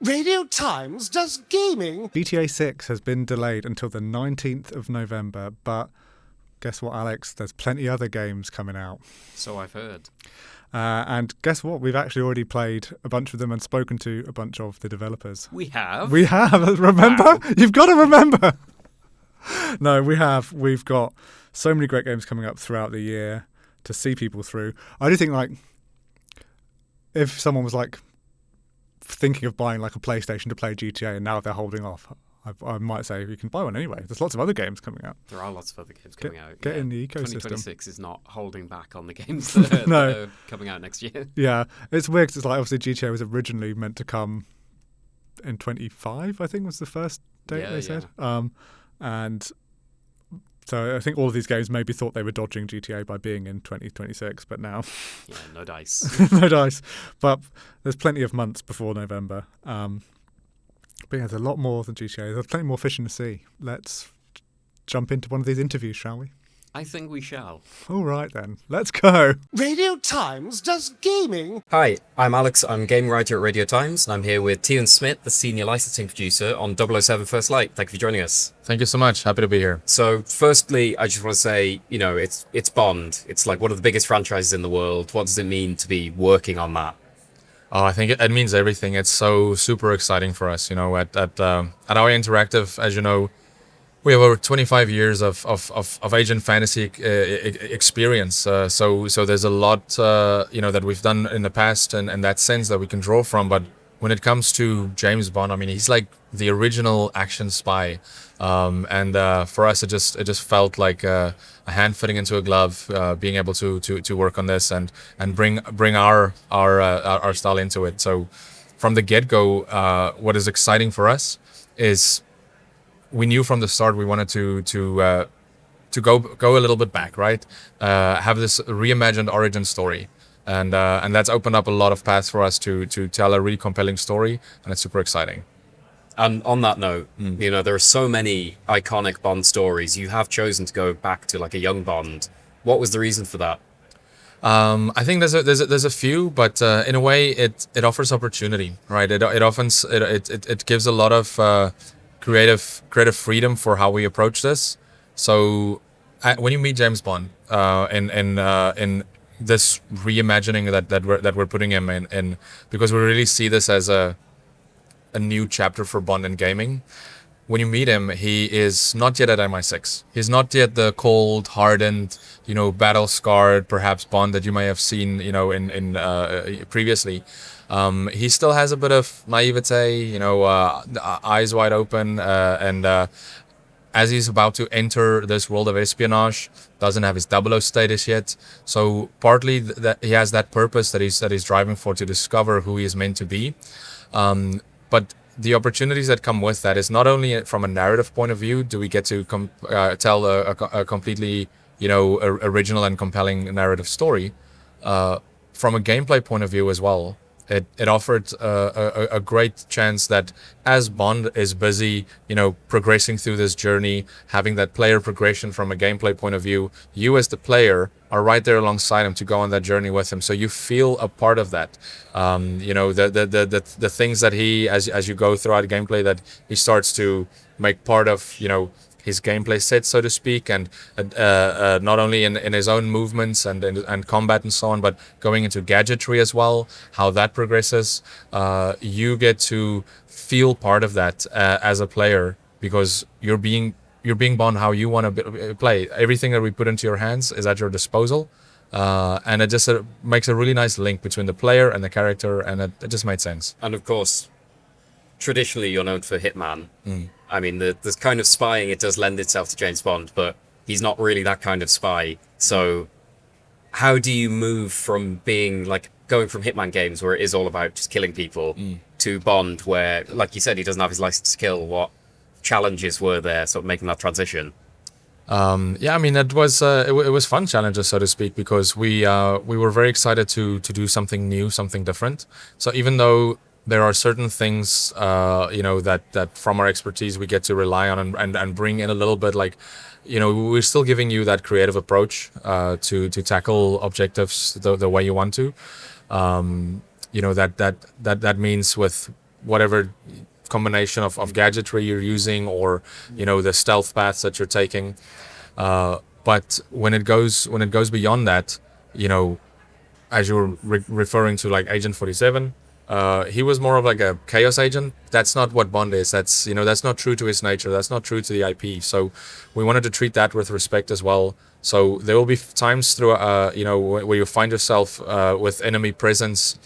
Radio Times does gaming. GTA 6 has been delayed until the 19th of November, but guess what, Alex? There's plenty other games coming out. So I've heard. And guess what? We've actually already played a bunch of them and spoken to a bunch of the developers. We have? We have. Remember? Wow. You've got to remember. No, we have. We've got so many great games coming up throughout the year to see people through. I do think, like, if someone was, like, thinking of buying, like, a PlayStation to play GTA and now they're holding off, I might say you can buy one anyway. There's lots of other games coming out. There are lots of other games coming out. Get in the ecosystem. 2026 is not holding back on the games that are coming out next year. Yeah, it's weird because it's like, obviously GTA was originally meant to come in 25, I think was the first date they said. And so I think all of these games maybe thought they were dodging GTA by being in 2026, but now... Yeah, no dice. No dice. But there's plenty of months before November. But yeah, there's a lot more than GTA. There's plenty more fish in the sea. Let's jump into one of these interviews, shall we? I think we shall. All right then, let's go. Radio Times does gaming. Hi, I'm Alex. I'm gaming writer at Radio Times, and I'm here with Theuns Smit, the senior licensing producer on 007 First Light. Thank you for joining us. Thank you so much. Happy to be here. So, firstly, I just want to say, you know, it's Bond. It's like one of the biggest franchises in the world. What does it mean to be working on that? Oh, I think it means everything. It's so super exciting for us. You know, at Our Interactive, as you know, we have over 25 years of Agent Fantasy experience. So there's a lot, that we've done in the past and that sense that we can draw from. But when it comes to James Bond, I mean, he's like the original action spy. For us, it just felt like a hand fitting into a glove, being able to work on this and bring our style into it. So from the get-go, what is exciting for us is we knew from the start we wanted to go a little bit back, right? Have this reimagined origin story, and that's opened up a lot of paths for us to tell a really compelling story, and it's super exciting. And on that note, you know, there are so many iconic Bond stories. You have chosen to go back to like a young Bond. What was the reason for that? I think there's a few, but in a way it offers opportunity, right? It gives a lot of creative freedom for how we approach this. So when you meet James Bond in this reimagining that we're putting him in, because we really see this as a new chapter for Bond in gaming. When you meet him, he is not yet at MI6. He's not yet the cold, hardened, battle-scarred, perhaps Bond that you may have seen, in previously. He still has a bit of naivete, eyes wide open, and as he's about to enter this world of espionage, doesn't have his 00 status yet. So partly that he has that purpose that he's driving for, to discover who he is meant to be. But the opportunities that come with that is not only from a narrative point of view do we get to tell a completely original and compelling narrative story, from a gameplay point of view as well. It offered a great chance that as Bond is busy, progressing through this journey, having that player progression from a gameplay point of view, you as the player are right there alongside him to go on that journey with him. So you feel a part of that. The things that he, as you go throughout gameplay, that he starts to make part of, his gameplay set, so to speak, and not only in his own movements and combat and so on, but going into gadgetry as well, how that progresses. You get to feel part of that as a player, because you're being Bond how you want to play. Everything that we put into your hands is at your disposal, and it just makes a really nice link between the player and the character, and it just made sense. And of course, traditionally you're known for Hitman. I mean, this kind of spying, it does lend itself to James Bond, but he's not really that kind of spy. So how do you move from going from Hitman games, where it is all about just killing people, to Bond, where, like you said, he doesn't have his license to kill? What challenges were there sort of making that transition? I mean, it was fun challenges, so to speak, because we were very excited to do something new, something different. So even though there are certain things, that from our expertise we get to rely on and bring in a little bit, like, we're still giving you that creative approach to tackle objectives the way you want to. That means with whatever combination of gadgetry you're using, or the stealth paths that you're taking. But when it goes beyond that, as you were referring to, like Agent 47, he was more of like a chaos agent. That's not what Bond is. That's not true to his nature. That's not true to the IP. So we wanted to treat that with respect as well. So there will be times through, where you find yourself with enemy presence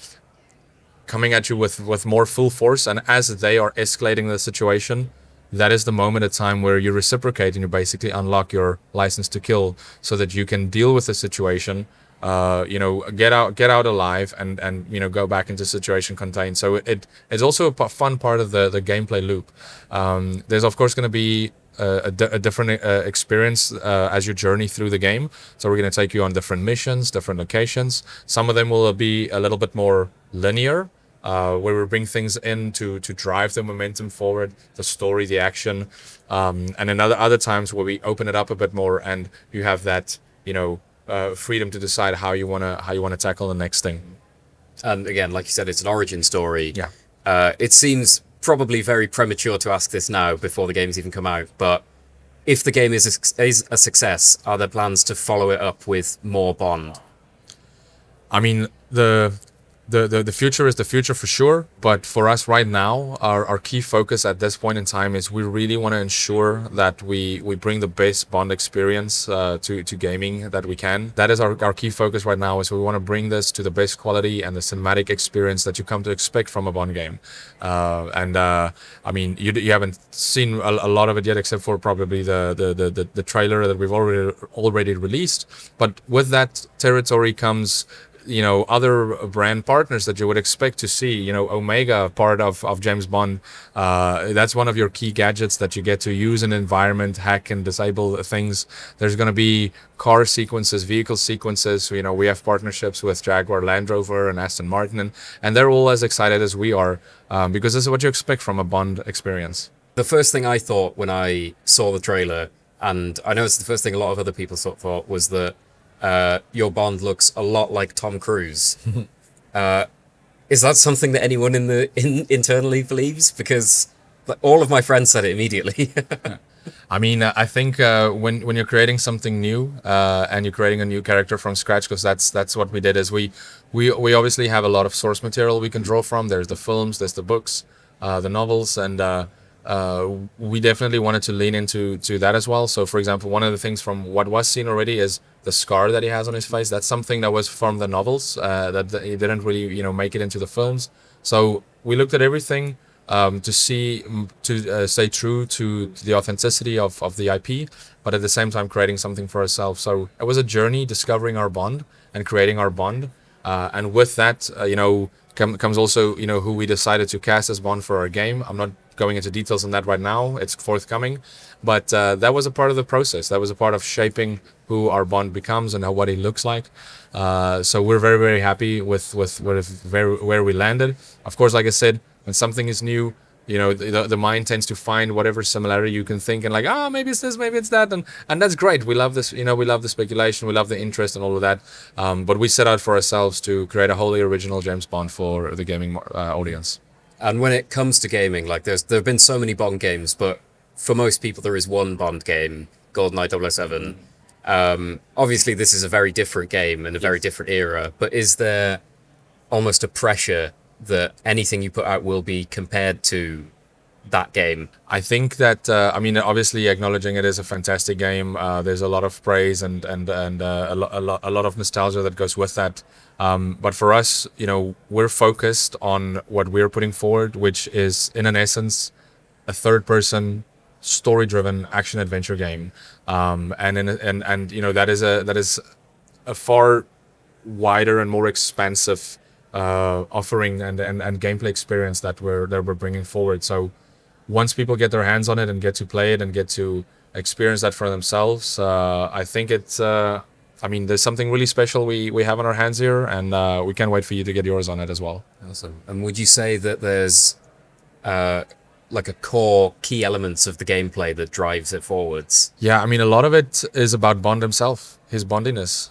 coming at you with more full force, and as they are escalating the situation, that is the moment of time where you reciprocate and you basically unlock your license to kill, so that you can deal with the situation, get out alive, and go back into situation contained. So it's also a fun part of the gameplay loop. There's of course going to be a different experience as you journey through the game. So we're going to take you on different missions, different locations. Some of them will be a little bit more linear, where we bring things in to drive the momentum forward, the story, the action, and then other times where we open it up a bit more, and you have that freedom to decide how you wanna tackle the next thing. And again, like you said, it's an origin story. Yeah. It seems probably very premature to ask this now before the game's even come out, but if the game is a success, are there plans to follow it up with more Bond? I mean, the future is the future for sure, but for us right now, our key focus at this point in time is we really want to ensure that we bring the best Bond experience to gaming that we can. That is our key focus right now, is we want to bring this to the best quality and the cinematic experience that you come to expect from a Bond game. I mean, you haven't seen a lot of it yet, except for probably the trailer that we've already released. But with that territory comes other brand partners that you would expect to see. Omega, part of James Bond, that's one of your key gadgets that you get to use in an environment, hack and disable things. There's going to be car sequences, vehicle sequences. We have partnerships with Jaguar Land Rover and Aston Martin, and they're all as excited as we are, because this is what you expect from a Bond experience. The first thing I thought when I saw the trailer, and I know it's the first thing a lot of other people thought, was that your Bond looks a lot like Tom Cruise. Is that something that anyone internally believes? Because all of my friends said it immediately. I mean, I think when you're creating something new, and you're creating a new character from scratch, because that's what we did, is we obviously have a lot of source material we can draw from. There's the films, there's the books, the novels, and we definitely wanted to lean into that as well. So, for example, one of the things from what was seen already is the scar that he has on his face. That's something that was from the novels, that he didn't really, make it into the films. So we looked at everything to stay true to the authenticity of the IP, but at the same time creating something for ourselves. So it was a journey discovering our Bond and creating our Bond, and with that, comes also who we decided to cast as Bond for our game. I'm not going into details on that right now. It's forthcoming, but that was a part of the process. That was a part of shaping who our Bond becomes and what he looks like. So we're very, very happy with where we landed. Of course, like I said, when something is new, the mind tends to find whatever similarity you can think, and like, maybe it's this, maybe it's that, and that's great. We love this, we love the speculation, we love the interest and all of that. But we set out for ourselves to create a wholly original James Bond for the gaming audience. And when it comes to gaming, like there have been so many Bond games, but for most people there is one Bond game, GoldenEye 007. Obviously this is a very different game and a very different era, but is there almost a pressure that anything you put out will be compared to that game? I think that obviously acknowledging it is a fantastic game. There's a lot of praise and a lot of nostalgia that goes with that. But for us, we're focused on what we're putting forward, which is in an essence a third-person, story-driven action adventure game. That is a far wider and more expansive offering and gameplay experience that we're bringing forward. So once people get their hands on it and get to play it and get to experience that for themselves, I think it's there's something really special we have on our hands here, and we can't wait for you to get yours on it as well. Awesome. And would you say that there's like a core key elements of the gameplay that drives it forwards? Yeah, a lot of it is about Bond himself, his Bondiness.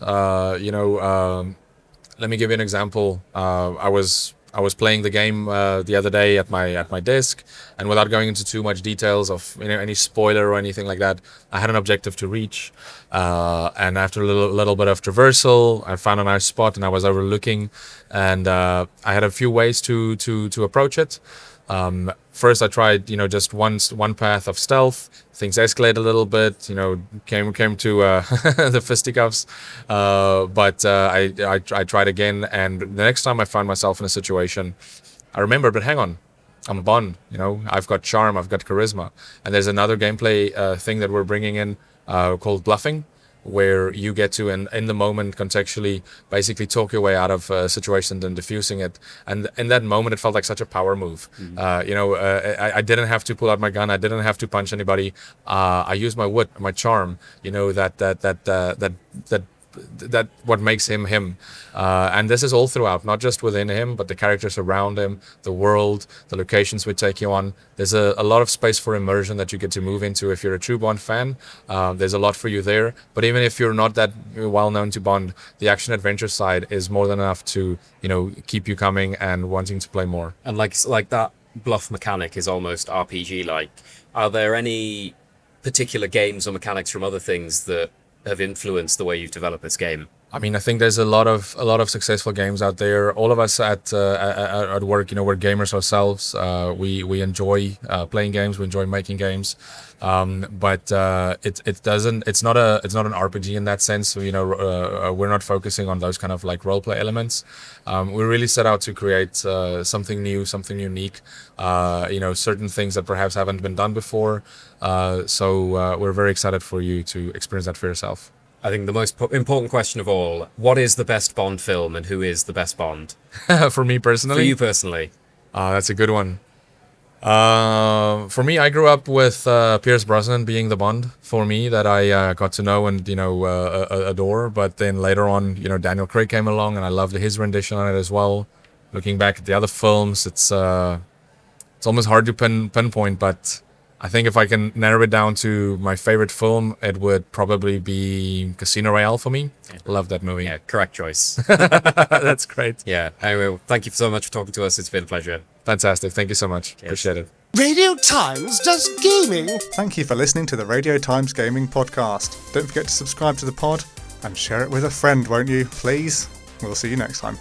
Let me give you an example. I was I was playing the game the other day at my desk, and without going into too much details of any spoiler or anything like that, I had an objective to reach, and after a little bit of traversal, I found a nice spot, and I was overlooking, and I had a few ways to approach it. First, I tried, just one path of stealth. Things escalated a little bit, came to the fisticuffs. But I tried again, and the next time I found myself in a situation, I remembered, but hang on, I'm Bond. I've got charm, I've got charisma, and there's another gameplay thing that we're bringing in called bluffing, where you get to, in the moment, contextually, basically talk your way out of a situation and diffusing it. And in that moment, it felt like such a power move. I didn't have to pull out my gun. I didn't have to punch anybody. I used my wit, my charm. That what makes him him. And this is all throughout, not just within him, but the characters around him, the world, the locations we take you on. There's a lot of space for immersion that you get to move into. If you're a true Bond fan, there's a lot for you there. But even if you're not that well known to Bond, the action adventure side is more than enough to keep you coming and wanting to play more. And like that bluff mechanic is almost RPG like. Are there any particular games or mechanics from other things that have influenced the way you've developed this game? I mean, I think there's a lot of successful games out there. All of us at work, we're gamers ourselves. We enjoy playing games. We enjoy making games, but it's not an RPG in that sense. We're not focusing on those kind of like role play elements. We really set out to create something new, something unique. Certain things that perhaps haven't been done before. So we're very excited for you to experience that for yourself. I think the most important question of all, what is the best Bond film and who is the best Bond? For me personally? For you personally. That's a good one. For me, I grew up with Pierce Brosnan being the Bond for me that I got to know and adore. But then later on, Daniel Craig came along and I loved his rendition on it as well. Looking back at the other films, it's almost hard to pinpoint, but I think if I can narrow it down to my favorite film, it would probably be Casino Royale for me. Yeah. Love that movie. Yeah, correct choice. That's great. Yeah. Anyway, thank you so much for talking to us. It's been a pleasure. Fantastic. Thank you so much. Cheers. Appreciate it. Radio Times does gaming. Thank you for listening to the Radio Times Gaming Podcast. Don't forget to subscribe to the pod and share it with a friend, won't you? Please. We'll see you next time.